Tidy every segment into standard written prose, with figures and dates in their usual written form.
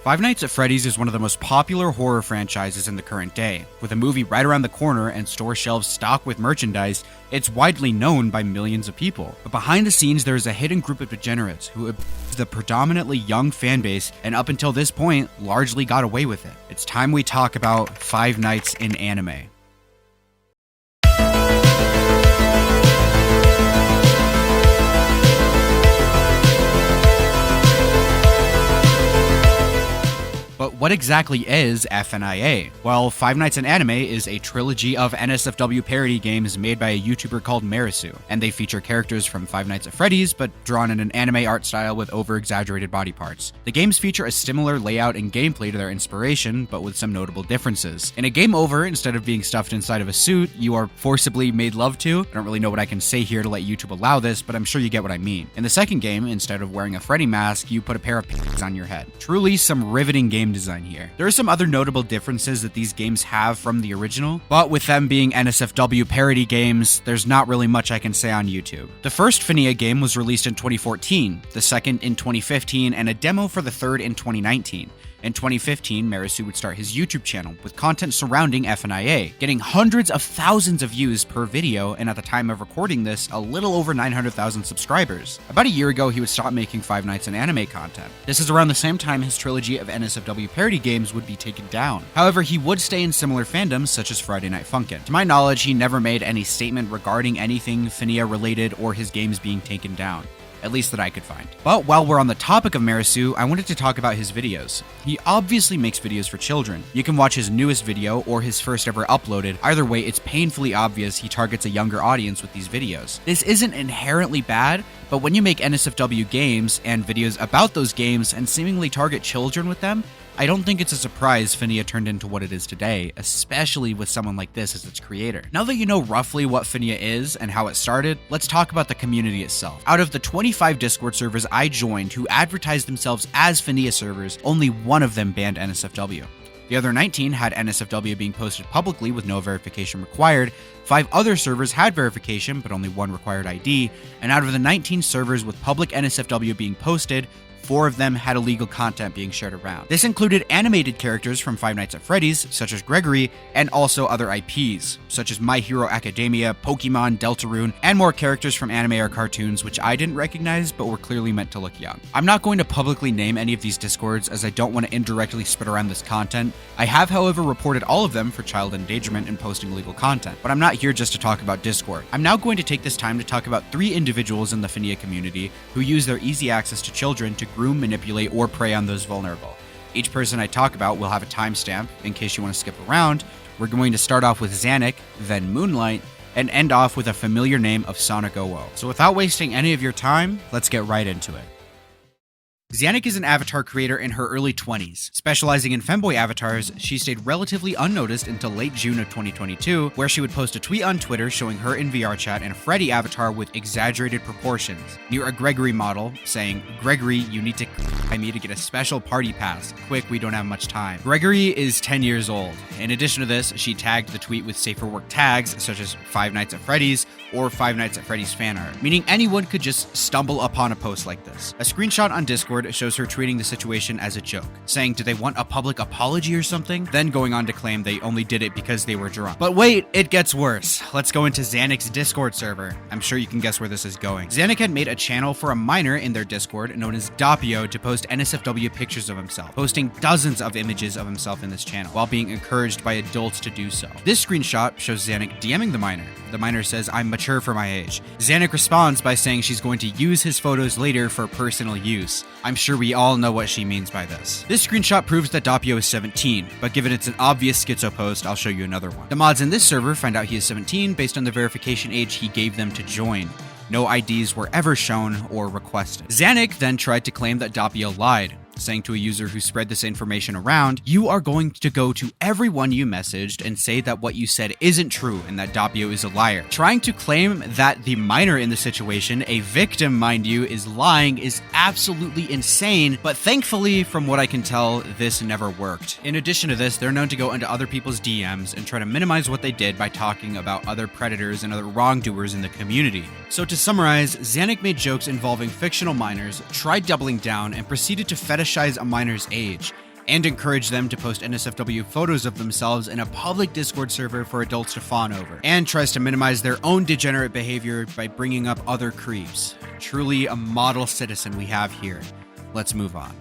Five Nights at Freddy's is one of the most popular horror franchises in the current day. With a movie right around the corner and store shelves stocked with merchandise, it's widely known by millions of people. But behind the scenes, there is a hidden group of degenerates who abuse the predominantly young fan base and up until this point, largely got away with it. It's time we talk about Five Nights in anime. But what exactly is FNIA? Well, Five Nights in Anime is a trilogy of NSFW parody games made by a YouTuber called Marisu, and they feature characters from Five Nights at Freddy's, but drawn in an anime art style with over-exaggerated body parts. The games feature a similar layout and gameplay to their inspiration, but with some notable differences. In a game over, instead of being stuffed inside of a suit, you are forcibly made love to. I don't really know what I can say here to let YouTube allow this, but I'm sure you get what I mean. In the second game, instead of wearing a Freddy mask, you put a pair of pins on your head. Truly some riveting game design here. There are some other notable differences that these games have from the original, but with them being NSFW parody games, there's not really much I can say on YouTube. The first FNIA game was released in 2014, the second in 2015, and a demo for the third in 2019. In 2015, Marisu would start his YouTube channel with content surrounding FNIA, getting hundreds of thousands of views per video, and at the time of recording this, a little over 900,000 subscribers. About a year ago, he would stop making Five Nights in Anime content. This is around the same time his trilogy of NSFW parody games would be taken down. However, he would stay in similar fandoms such as Friday Night Funkin'. To my knowledge, he never made any statement regarding anything FNIA related or his games being taken down. At least that I could find. But while we're on the topic of Marisu, I wanted to talk about his videos. He obviously makes videos for children. You can watch his newest video or his first ever uploaded. Either way, it's painfully obvious he targets a younger audience with these videos. This isn't inherently bad, but when you make NSFW games and videos about those games and seemingly target children with them, I don't think it's a surprise FNIA turned into what it is today, especially with someone like this as its creator. Now that you know roughly what FNIA is and how it started, let's talk about the community itself. Out of the 25 Discord servers I joined who advertised themselves as FNIA servers, only one of them banned NSFW. The other 19 had NSFW being posted publicly with no verification required. 5 other servers had verification, but only one required ID. And out of the 19 servers with public NSFW being posted, 4 of them had illegal content being shared around. This included animated characters from Five Nights at Freddy's, such as Gregory, and also other IPs, such as My Hero Academia, Pokemon, Deltarune, and more characters from anime or cartoons which I didn't recognize but were clearly meant to look young. I'm not going to publicly name any of these Discords as I don't want to indirectly spread around this content. I have, however, reported all of them for child endangerment and posting illegal content, but I'm not here just to talk about Discord. I'm now going to take this time to talk about 3 individuals in the FNIA community who use their easy access to children to groom, manipulate, or prey on those vulnerable. Each person I talk about will have a timestamp in case you want to skip around. We're going to start off with Zanic, then Moonlight, and end off with a familiar name of Sonicowo. So without wasting any of your time, let's get right into it. Zanic is an avatar creator in her early 20s. Specializing in femboy avatars, she stayed relatively unnoticed until late June of 2022, where she would post a tweet on Twitter showing her in VRChat and a Freddy avatar with exaggerated proportions, near a Gregory model, saying, "Gregory, you need to by me to get a special party pass. Quick, we don't have much time." Gregory is 10 years old. In addition to this, she tagged the tweet with safe for work tags, such as Five Nights at Freddy's or Five Nights at Freddy's fan art, meaning anyone could just stumble upon a post like this. A screenshot on Discord shows her treating the situation as a joke, saying, "Did they want a public apology or something?" Then going on to claim they only did it because they were drunk. But wait, it gets worse. Let's go into Zanic's Discord server. I'm sure you can guess where this is going. Zanic had made a channel for a minor in their Discord known as Doppio to post NSFW pictures of himself, posting dozens of images of himself in this channel, while being encouraged by adults to do so. This screenshot shows Zanic DMing the minor. The minor says, "I'm mature for my age." Zanic responds by saying she's going to use his photos later for personal use. I'm sure we all know what she means by this. This screenshot proves that Doppio is 17, but given it's an obvious schizo post, I'll show you another one. The mods in this server find out he is 17 based on the verification age he gave them to join. No IDs were ever shown or requested. Zanic then tried to claim that Doppio lied, saying to a user who spread this information around, "You are going to go to everyone you messaged and say that what you said isn't true and that Doppio is a liar." Trying to claim that the minor in the situation, a victim mind you, is lying is absolutely insane, but thankfully, from what I can tell, this never worked. In addition to this, they're known to go into other people's DMs and try to minimize what they did by talking about other predators and other wrongdoers in the community. So to summarize, Zanic made jokes involving fictional minors, tried doubling down, and proceeded to fetishize a minor's age. and encouraged them to post NSFW photos of themselves in a public Discord server for adults to fawn over, and tries to minimize their own degenerate behavior by bringing up other creeps. Truly a model citizen we have here. Let's move on.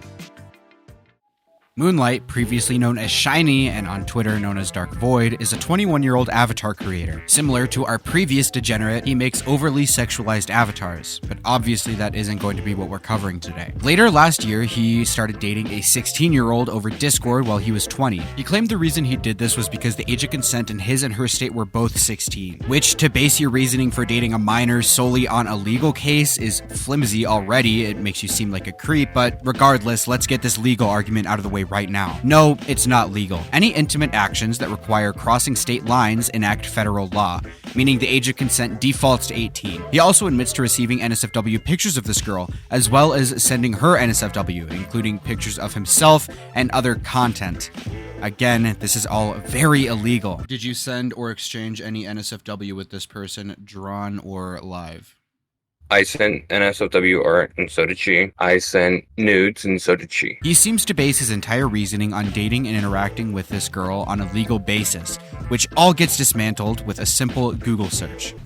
Moonlight, previously known as Shiny and on Twitter known as Dark Void, is a 21-year-old avatar creator. Similar to our previous degenerate, he makes overly sexualized avatars, but obviously that isn't going to be what we're covering today. Later last year, he started dating a 16-year-old over Discord while he was 20. He claimed the reason he did this was because the age of consent in his and her state were both 16, which, to base your reasoning for dating a minor solely on a legal case, is flimsy already. It makes you seem like a creep, but regardless, let's get this legal argument out of the way right now. No, it's not legal. Any intimate actions that require crossing state lines enact federal law, meaning the age of consent defaults to 18. He also admits to receiving NSFW pictures of this girl, as well as sending her NSFW, including pictures of himself and other content. Again, this is all very illegal. Did you send or exchange any NSFW with this person, drawn or live? I sent NSFW art, and so did she. I sent nudes, and so did she. He seems to base his entire reasoning on dating and interacting with this girl on a legal basis, which all gets dismantled with a simple Google search.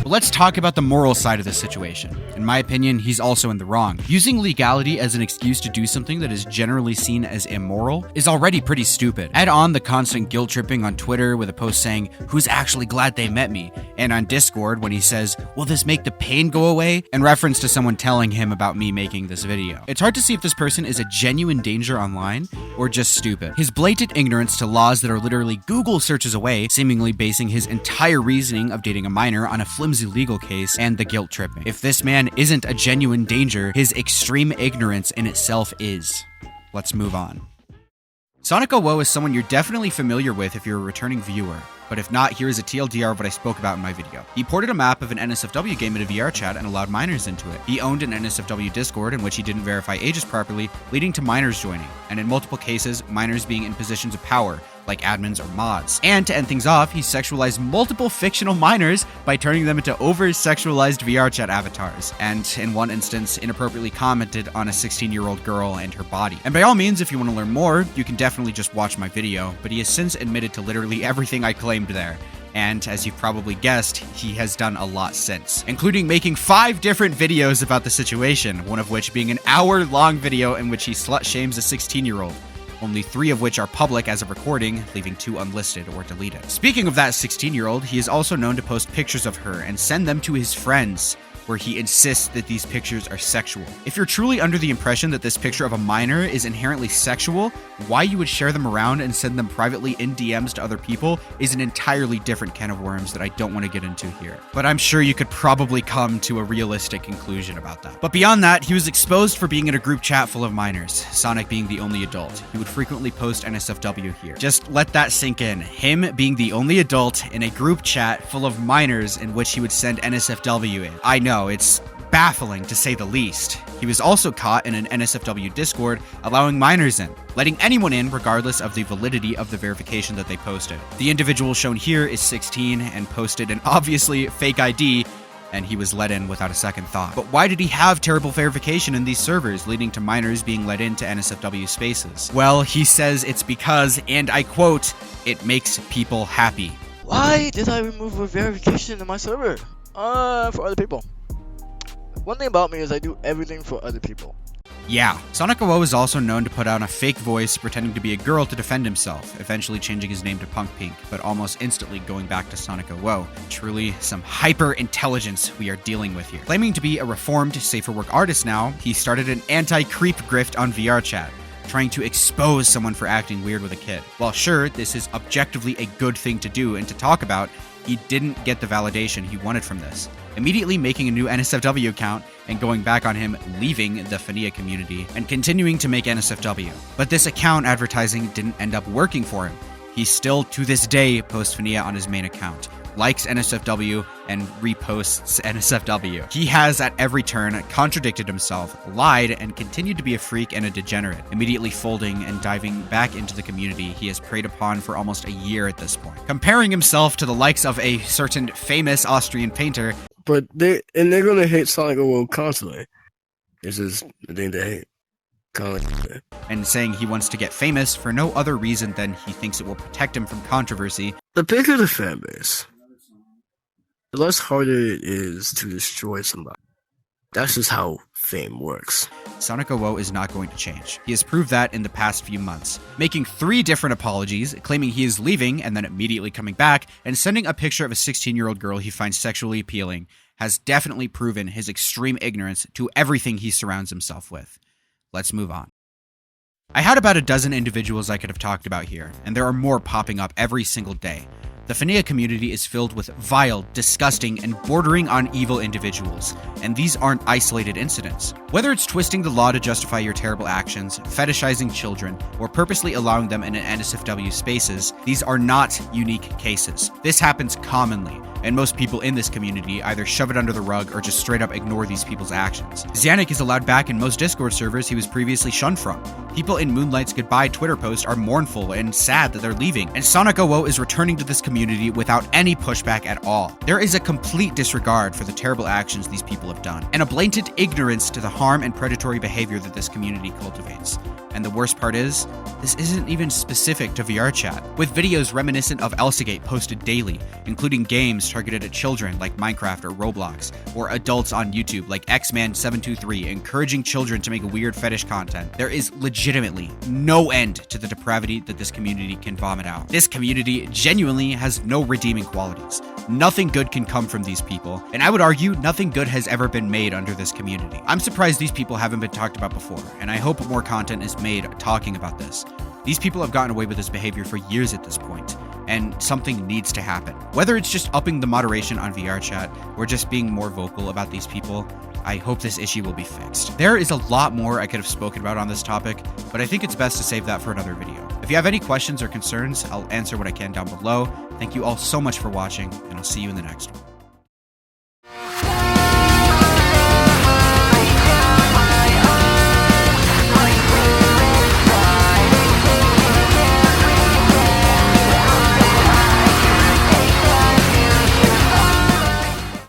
Let's talk about the moral side of this situation. In my opinion, he's also in the wrong. Using legality as an excuse to do something that is generally seen as immoral is already pretty stupid. Add on the constant guilt tripping on Twitter with a post saying, "Who's actually glad they met me?" And on Discord when he says, "Will this make the pain go away?" in reference to someone telling him about me making this video. It's hard to see if this person is a genuine danger online or just stupid. His blatant ignorance to laws that are literally Google searches away, seemingly basing his entire reasoning of dating a minor on a flimsy legal case and the guilt tripping. If this man isn't a genuine danger, his extreme ignorance in itself is. Let's move on. Sonicowo is someone you're definitely familiar with if you're a returning viewer. But if not, here is a TLDR of what I spoke about in my video. He ported a map of an NSFW game into VRChat and allowed minors into it. He owned an NSFW Discord in which he didn't verify ages properly, leading to minors joining, and in multiple cases, minors being in positions of power, like admins or mods. And to end things off, he sexualized multiple fictional minors by turning them into over-sexualized VRChat avatars, and in one instance, inappropriately commented on a 16-year-old girl and her body. And by all means, if you want to learn more, you can definitely just watch my video, but he has since admitted to literally everything I claimed there. And as you've probably guessed, he has done a lot since, including making 5 different videos about the situation, one of which being an hour-long video in which he slut-shames a 16-year-old. Only 3 of which are public as of recording, leaving 2 unlisted or deleted. Speaking of that 16-year-old, he is also known to post pictures of her and send them to his friends, where he insists that these pictures are sexual. If you're truly under the impression that this picture of a minor is inherently sexual, why you would share them around and send them privately in DMs to other people is an entirely different can of worms that I don't want to get into here. But I'm sure you could probably come to a realistic conclusion about that. But beyond that, he was exposed for being in a group chat full of minors, Sonic being the only adult. He would frequently post NSFW here. Just let that sink in. Him being the only adult in a group chat full of minors in which he would send NSFW in. I know, it's baffling to say the least. He was also caught in an NSFW Discord allowing minors in, letting anyone in regardless of the validity of the verification that they posted. The individual shown here is 16 and posted an obviously fake ID, and he was let in without a second thought. But why did he have terrible verification in these servers, leading to minors being let into NSFW spaces? Well, he says it's because, and I quote, "it makes people happy." Why did I remove a verification in my server? For other people. One thing about me is I do everything for other people. Yeah, sonicowo is also known to put on a fake voice pretending to be a girl to defend himself, eventually changing his name to Punk Pink, but almost instantly going back to sonicowo. Truly some hyper-intelligence we are dealing with here. Claiming to be a reformed, safer-work artist now, he started an anti-creep grift on VRChat, trying to expose someone for acting weird with a kid. While sure, this is objectively a good thing to do and to talk about, he didn't get the validation he wanted from this, immediately making a new NSFW account and going back on him leaving the FNIA community and continuing to make NSFW. But this account advertising didn't end up working for him. He still, to this day, posts FNIA on his main account, likes NSFW, and reposts NSFW. He has at every turn contradicted himself, lied, and continued to be a freak and a degenerate, immediately folding and diving back into the community he has preyed upon for almost a year at this point. Comparing himself to the likes of a certain famous Austrian painter. But they're gonna hate sonicowo constantly. This is the thing they hate. And saying he wants to get famous for no other reason than he thinks it will protect him from controversy. The bigger the fan base, the less harder it is to destroy somebody. That's just how fame works. sonicowo is not going to change. He has proved that in the past few months, making 3 different apologies, claiming he is leaving and then immediately coming back, and sending a picture of a 16-year-old girl he finds sexually appealing, has definitely proven his extreme ignorance to everything he surrounds himself with. Let's move on. I had about a dozen individuals I could have talked about here, and there are more popping up every single day. The FNIA community is filled with vile, disgusting, and bordering on evil individuals, and these aren't isolated incidents. Whether it's twisting the law to justify your terrible actions, fetishizing children, or purposely allowing them in NSFW spaces, these are not unique cases. This happens commonly, and most people in this community either shove it under the rug or just straight up ignore these people's actions. Zanic is allowed back in most Discord servers he was previously shunned from. People in Moonlight's goodbye Twitter post are mournful and sad that they're leaving, and sonicowo is returning to this community without any pushback at all. There is a complete disregard for the terrible actions these people have done, and a blatant ignorance to the harm and predatory behavior that this community cultivates. And the worst part is, this isn't even specific to VRChat, with videos reminiscent of Elsagate posted daily, including games targeted at children like Minecraft or Roblox, or adults on YouTube like Xman723 encouraging children to make weird fetish content. There is legitimately no end to the depravity that this community can vomit out. This community genuinely has no redeeming qualities. Nothing good can come from these people, and I would argue nothing good has ever been made under this community. I'm surprised these people haven't been talked about before, and I hope more content is made talking about this. These people have gotten away with this behavior for years at this point, and something needs to happen. Whether it's just upping the moderation on VRChat or just being more vocal about these people, I hope this issue will be fixed. There is a lot more I could have spoken about on this topic, but I think it's best to save that for another video. If you have any questions or concerns, I'll answer what I can down below. Thank you all so much for watching, and I'll see you in the next one.